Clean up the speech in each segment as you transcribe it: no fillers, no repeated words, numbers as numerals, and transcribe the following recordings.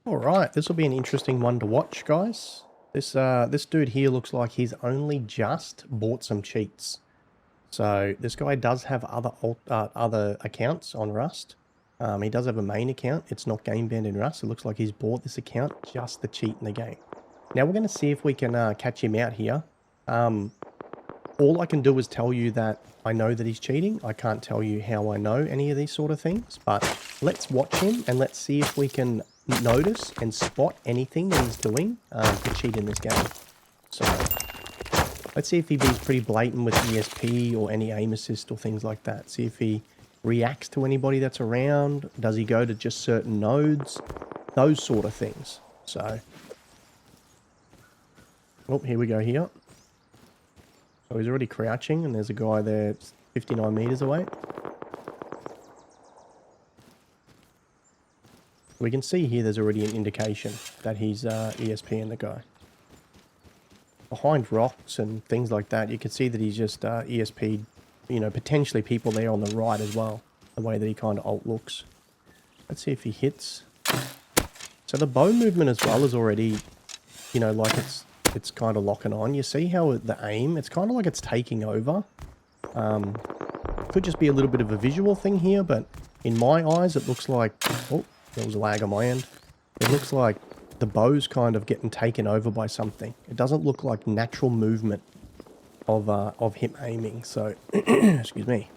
All right, this will be an interesting one to watch, guys. This dude here looks like he's only just bought some cheats. So this guy does have other accounts on Rust. He does have a main account. It's not game banned in Rust. It looks like he's bought this account just to cheat in the game. Now we're going to see if we can catch him out here. All I can do is tell you that I know that he's cheating. I can't tell you how I know any of these sort of things, but let's watch him and let's see if we can notice and spot anything that he's doing to cheat in this game. So let's see if he being pretty blatant with ESP or any aim assist or things like that. See if he reacts to anybody that's around. Does he go to just certain nodes? Those sort of things. So, oh, here we go here. So he's already crouching and there's a guy there 59 meters away. We can see here there's already an indication that he's ESPing the guy. Behind rocks and things like that, you can see that he's just ESP'd, you know, potentially people there on the right as well, the way that he kind of alt looks. Let's see if he hits. So the bow movement as well is already, you know, like it's kind of locking on. You see how the aim, it's kind of like it's taking over. Could just be a little bit of a visual thing here, but in my eyes it looks like, oh, there was a lag on my end. It looks like the bow's kind of getting taken over by something. It doesn't look like natural movement of him aiming. So, excuse me.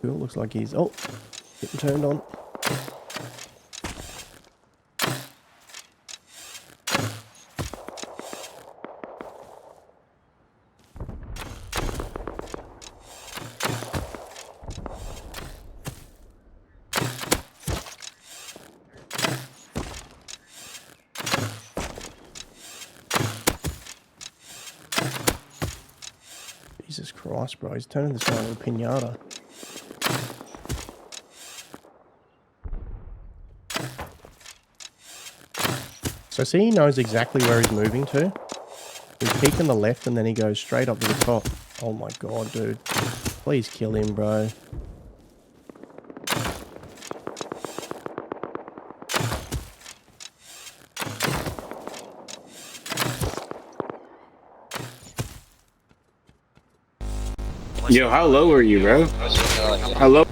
Cool, looks like he's, oh, getting turned on. Jesus Christ, bro. He's turning this guy into a pinata. So see, he knows exactly where he's moving to. He's peeking the left and then he goes straight up to the top. Oh my god, dude. Please kill him, bro. Yo, how low are you, bro? How low?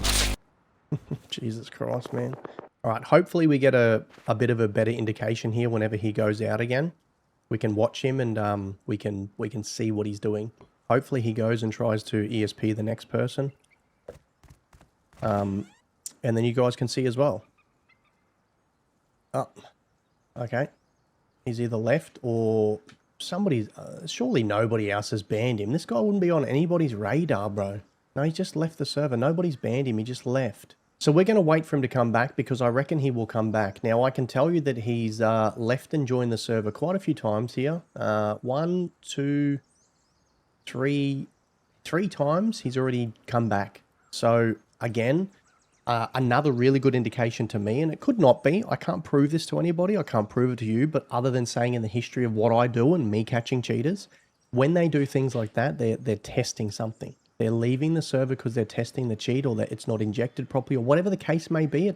Jesus Christ, man. Alright, hopefully we get a bit of a better indication here whenever he goes out again. We can watch him and we can see what he's doing. Hopefully he goes and tries to ESP the next person. And then you guys can see as well. Oh, okay. He's either left or somebody's... surely nobody else has banned him. This guy wouldn't be on anybody's radar, bro. No, he just left the server. Nobody's banned him. He just left. So we're going to wait for him to come back because I reckon he will come back. Now, I can tell you that he's left and joined the server quite a few times here. 1, 2, 3 times he's already come back. So, again, another really good indication to me, and it could not be. I can't prove this to anybody. I can't prove it to you, but other than saying in the history of what I do and me catching cheaters, when they do things like that, they're testing something. They're leaving the server because they're testing the cheat or that it's not injected properly or whatever the case may be.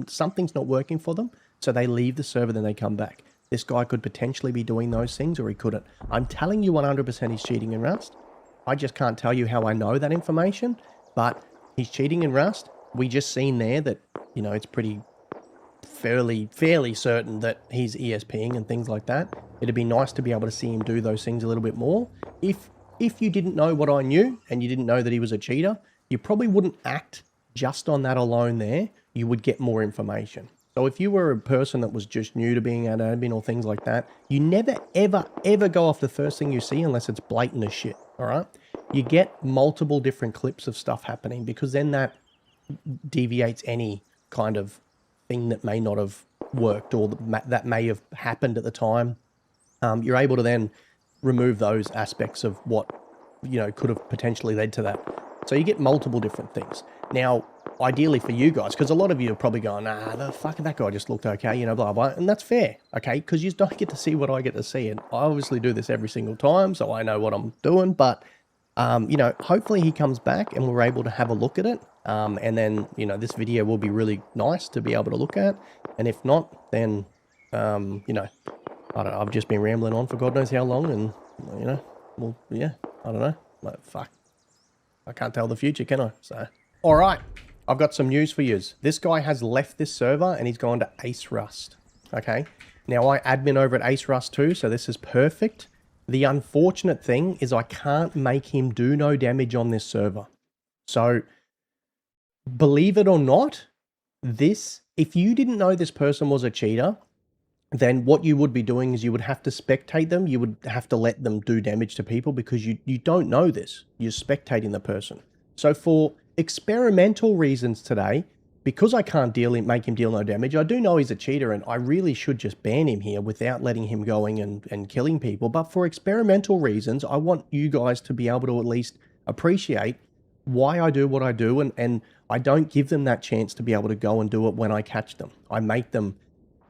Something's not working for them. So they leave the server, then they come back. This guy could potentially be doing those things or he couldn't. I'm telling you 100% he's cheating in Rust. I just can't tell you how I know that information, but he's cheating in Rust. We just seen there that, you know, it's pretty fairly certain that he's ESPing and things like that. It'd be nice to be able to see him do those things a little bit more. If you didn't know what I knew and you didn't know that he was a cheater, you probably wouldn't act just on that alone there. You would get more information. So if you were a person that was just new to being an admin or things like that, you never, ever go off the first thing you see unless it's blatant as shit, all right? You get multiple different clips of stuff happening because then that deviates any kind of thing that may not have worked or that may have happened at the time. You're able to then remove those aspects of what, you know, could have potentially led to that. So you get multiple different things. Now, ideally for you guys, because a lot of you are probably going, nah, the fuck, that guy just looked okay, you know, blah, blah. And that's fair, okay? Because you don't get to see what I get to see. And I obviously do this every single time, so I know what I'm doing. But You know, hopefully he comes back and we're able to have a look at it. And then, you know, this video will be really nice to be able to look at. And if not, then, you know, I don't know, I've just been rambling on for God knows how long. And, you know, well, yeah, I don't know. Like, fuck. I can't tell the future, can I? So, all right. I've got some news for you. This guy has left this server and he's gone to Ace Rust. Okay. Now, I admin over at Ace Rust too, so this is perfect. The unfortunate thing is I can't make him do no damage on this server. So, believe it or not, if you didn't know this person was a cheater, then what you would be doing is you would have to spectate them. You would have to let them do damage to people because you don't know this. You're spectating the person. So for experimental reasons today, because I can't make him deal no damage, I do know he's a cheater and I really should just ban him here without letting him going and killing people. But for experimental reasons, I want you guys to be able to at least appreciate why I do what I do, and I don't give them that chance to be able to go and do it when I catch them. I make them,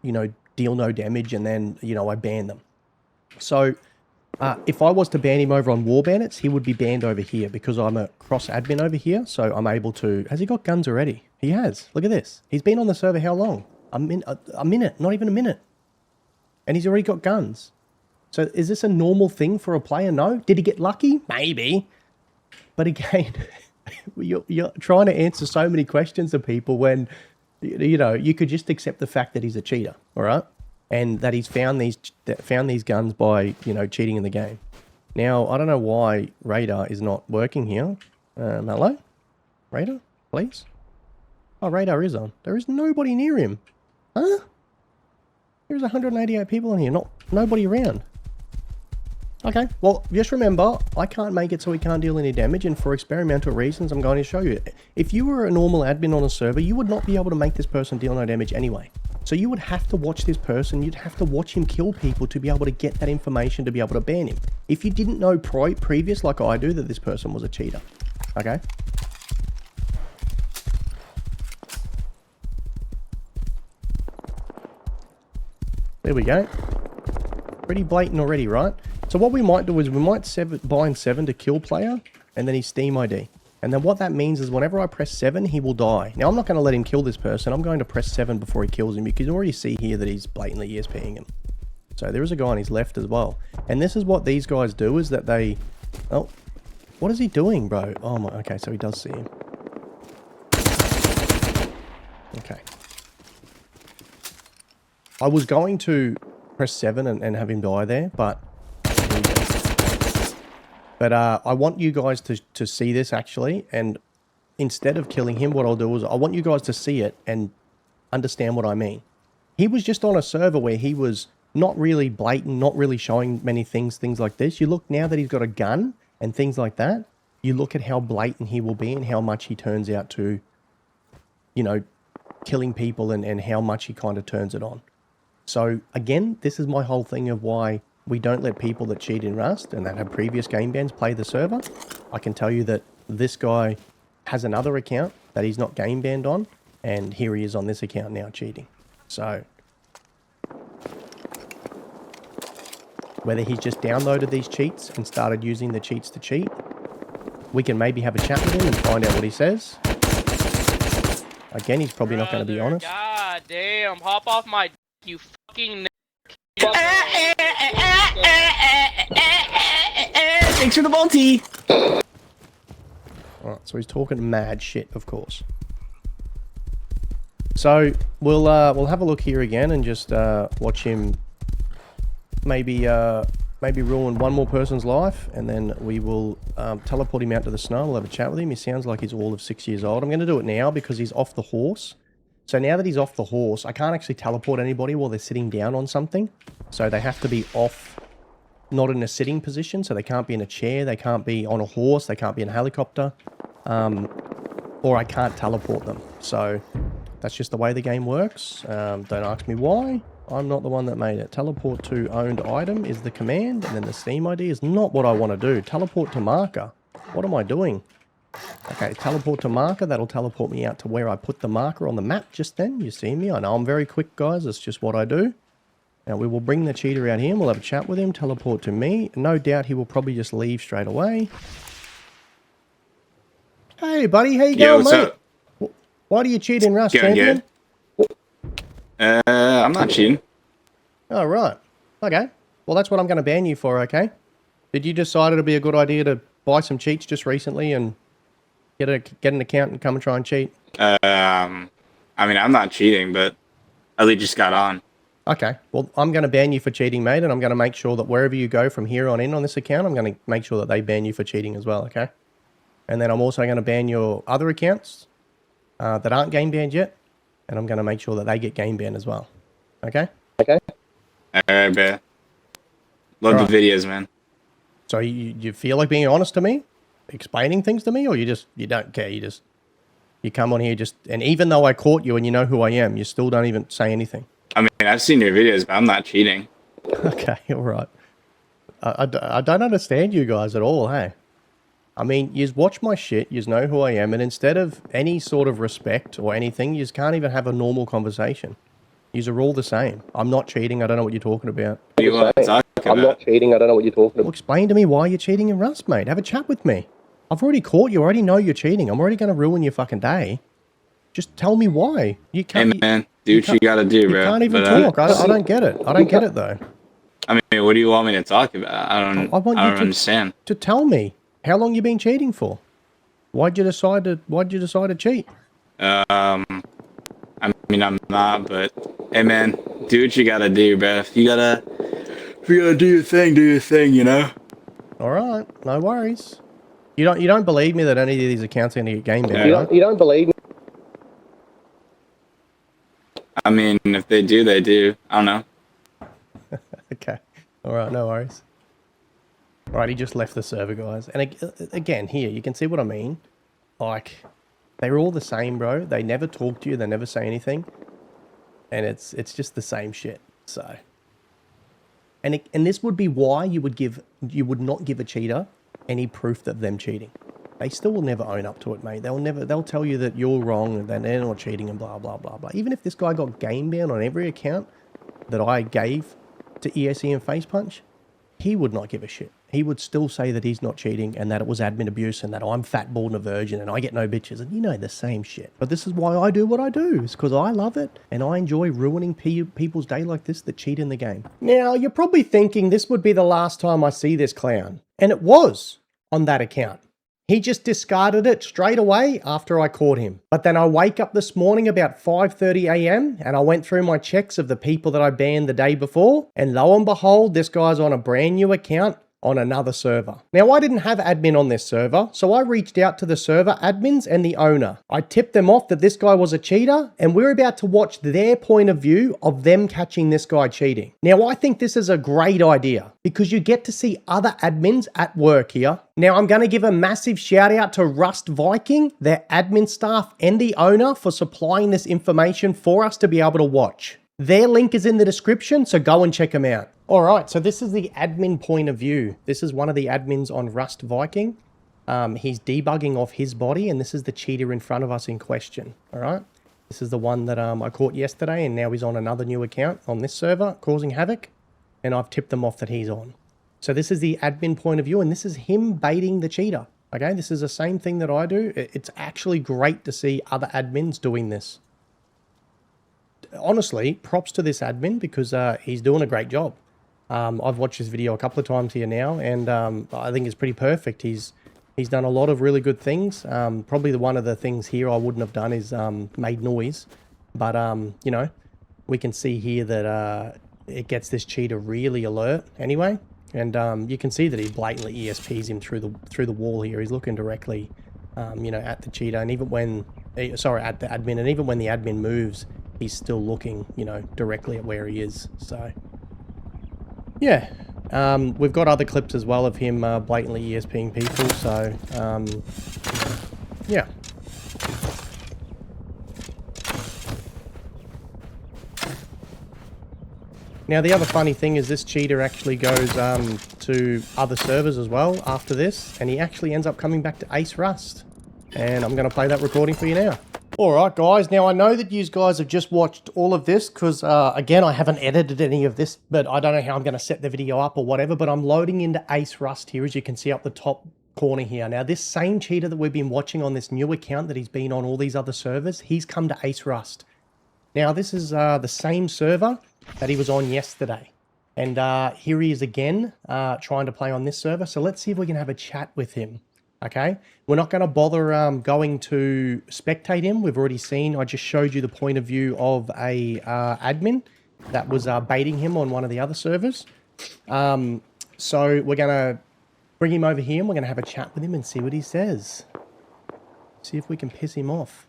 you know, deal no damage, and then, you know, I ban them. So if I was to ban him over on War Bandits, he would be banned over here because I'm a cross admin over here. So I'm able to... Has he got guns already? He has. Look at this. He's been on the server how long? A minute, not even a minute. And he's already got guns. So is this a normal thing for a player? No. Did he get lucky? Maybe. But again, you're trying to answer so many questions to people when, you know, you could just accept the fact that he's a cheater, all right? And that he's found these guns by, you know, cheating in the game. Now, I don't know why radar is not working here. Hello? Radar, please? Oh, radar is on. There is nobody near him. Huh? There's 188 people in here, nobody around. Okay, well, just remember, I can't make it so he can't deal any damage, and for experimental reasons, I'm going to show you. If you were a normal admin on a server, you would not be able to make this person deal no damage anyway. So you would have to watch this person, you'd have to watch him kill people to be able to get that information to be able to ban him. If you didn't know previous, like I do, that this person was a cheater. Okay? There we go. Pretty blatant already, right? So what we might do is we might bind 7 to kill player and then his Steam ID. And then what that means is whenever I press 7, he will die. Now, I'm not going to let him kill this person. I'm going to press 7 before he kills him. You can already see here that he's blatantly ESPing him. So there is a guy on his left as well. And this is what these guys do is that they... Oh, what is he doing, bro? Oh my... Okay, so he does see him. Okay. I was going to press 7 and have him die there, but... But I want you guys to see this, actually, and instead of killing him, what I'll do is I want you guys to see it and understand what I mean. He was just on a server where he was not really blatant, not really showing many things like this. You look now that he's got a gun and things like that, you look at how blatant he will be and how much he turns out to, you know, killing people and how much he kind of turns it on. So, again, this is my whole thing of why... we don't let people that cheat in Rust and that have previous game bans play the server. I can tell you that this guy has another account that he's not game banned on, and here he is on this account now cheating. So, whether he's just downloaded these cheats and started using the cheats to cheat, we can maybe have a chat with him and find out what he says. Again, he's probably not going to be honest. God damn, hop off my you fucking... Thanks for the multi. Alright, so he's talking mad shit, of course. So we'll have a look here again and just watch him maybe ruin one more person's life, and then we will teleport him out to the snow. We'll have a chat with him. He sounds like he's all of 6 years old. I'm going to do it now because he's off the horse. So now that he's off the horse, I can't actually teleport anybody while they're sitting down on something. So they have to be off, not in a sitting position. So they can't be in a chair, they can't be on a horse, they can't be in a helicopter. Or I can't teleport them. So that's just the way the game works. Don't ask me why. I'm not the one that made it. Teleport to owned item is the command, and then the Steam ID is not what I want to do. Teleport to marker. What am I doing? Okay, teleport to marker. That'll teleport me out to where I put the marker on the map just then. You see me? I know I'm very quick, guys. That's just what I do. Now, we will bring the cheater out here. We'll have a chat with him. Teleport to me. No doubt he will probably just leave straight away. Hey, buddy, how you Yo, going, what's mate? up? Why do you cheat in Rust, Going champion? good. I'm not cheating. Oh, right. Okay. Well, that's what I'm going to ban you for, okay? Did you decide it'd be a good idea to buy some cheats just recently and get an account and come and try and cheat? I mean, I'm not cheating, but I literally just got on. Okay. Well, I'm going to ban you for cheating, mate, and I'm going to make sure that wherever you go from here on in on this account, I'm going to make sure that they ban you for cheating as well, okay? And then I'm also going to ban your other accounts that aren't game banned yet, and I'm going to make sure that they get game banned as well, okay? Okay. All right, bet. Love All right. the videos, man. So you feel like being honest to me, explaining things to me, or you don't care? You come on here and even though I caught you and you know who I am, you still don't even say anything. I mean, I've seen your videos, but I'm not cheating. Okay, all right. I don't understand you guys at all, hey? I mean, you watch my shit, you know who I am, and instead of any sort of respect or anything, you can't even have a normal conversation. Yous are all the same. I'm not cheating, I don't know what you're talking about. What do you want to talk about? I'm not cheating, I don't know what you're talking Well, about. explain to me why you're cheating in Rust, mate. Have a chat with me. I've already caught you, I already know you're cheating. I'm already going to ruin your fucking day. Just tell me why. You can't. Hey, man, do what you gotta do, bro. You can't even talk. I don't get it. I don't get it, though. I mean, what do you want me to talk about? I don't understand. To tell me how long you been cheating for. Why'd you decide to cheat? I mean, I'm not, but hey, man, do what you gotta do, bro. If you gotta do your thing, you know? All right, no worries. You don't believe me that any of these accounts are going to get game banned, right? You don't believe me? I mean, if they do, they do. I don't know. Okay. All right, no worries. All right, he just left the server, guys. And again, here, you can see what I mean. Like, they're all the same, bro. They never talk to you. They never say anything. And it's just the same shit. So, and this would be why you would not give a cheater any proof of them cheating. They still will never own up to it, mate. They'll tell you that you're wrong and that they're not cheating and blah, blah, blah, blah. Even if this guy got game banned on every account that I gave to ESE and Face Punch, he would not give a shit. He would still say that he's not cheating and that it was admin abuse and that I'm fat, bald, and a virgin and I get no bitches. And you know the same shit. But this is why I do what I do. It's because I love it and I enjoy ruining people's day like this that cheat in the game. Now, you're probably thinking this would be the last time I see this clown. And it was on that account. He just discarded it straight away after I caught him. But then I wake up this morning about 5:30 a.m. and I went through my checks of the people that I banned the day before. And lo and behold, this guy's on a brand new account on another server. Now, I didn't have admin on this server, so I reached out to the server admins and the owner. I tipped them off that this guy was a cheater, and we're about to watch their point of view of them catching this guy cheating. Now, I think this is a great idea because you get to see other admins at work here. Now, I'm going to give a massive shout out to Rust Viking, their admin staff, and the owner for supplying this information for us to be able to watch. Their link is in the description, so go and check them out. All right, so this is the admin point of view. This is one of the admins on Rust Viking. He's debugging off his body, and this is the cheater in front of us in question. All right, this is the one that I caught yesterday, and now he's on another new account on this server, causing havoc, and I've tipped them off that he's on. So this is the admin point of view, and this is him baiting the cheater. Okay, this is the same thing that I do. It's actually great to see other admins doing this. Honestly, props to this admin because he's doing a great job. I've watched this video a couple of times here now, and I think it's pretty perfect. He's done a lot of really good things. Probably one of the things here I wouldn't have done is made noise. But, you know, we can see here that it gets this cheater really alert anyway. And you can see that he blatantly ESPs him through the wall here. He's looking directly, you know, at the cheater. And even when, at the admin. And even when the admin moves, he's still looking, you know, directly at where he is. So, yeah. We've got other clips as well of him blatantly ESPing people. So, yeah. Now, the other funny thing is this cheater actually goes to other servers as well after this, and he actually ends up coming back to Ace Rust. And I'm going to play that recording for you now. Alright guys, now I know that you guys have just watched all of this because, again, I haven't edited any of this, but I don't know how I'm going to set the video up or whatever, but I'm loading into Ace Rust here, as you can see up the top corner here. Now, this same cheater that we've been watching on this new account that he's been on all these other servers, he's come to Ace Rust. Now, this is the same server that he was on yesterday. And here he is again, trying to play on this server. So let's see if we can have a chat with him. Okay, we're not going to bother going to spectate him. We've already seen, I just showed you the point of view of a admin that was baiting him on one of the other servers. So we're going to bring him over here and we're going to have a chat with him and see what he says. See if we can piss him off.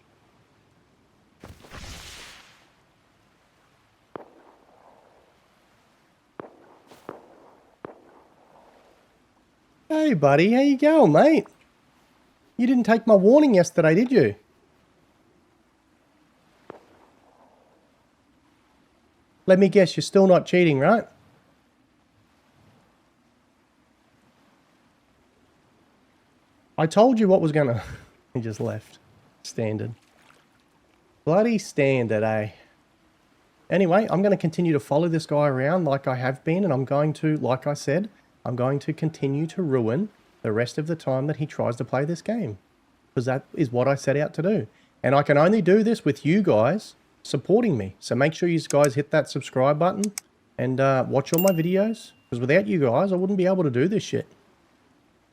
Hey buddy, how you going, mate? You didn't take my warning yesterday, did you? Let me guess, you're still not cheating, right? I told you what was gonna... He just left. Standard. Bloody standard, eh? Anyway, I'm going to continue to follow this guy around like I have been, and I'm going to, like I said, I'm going to continue to ruin the rest of the time that he tries to play this game. Because that is what I set out to do. And I can only do this with you guys supporting me. So make sure you guys hit that subscribe button and watch all my videos. Because without you guys, I wouldn't be able to do this shit.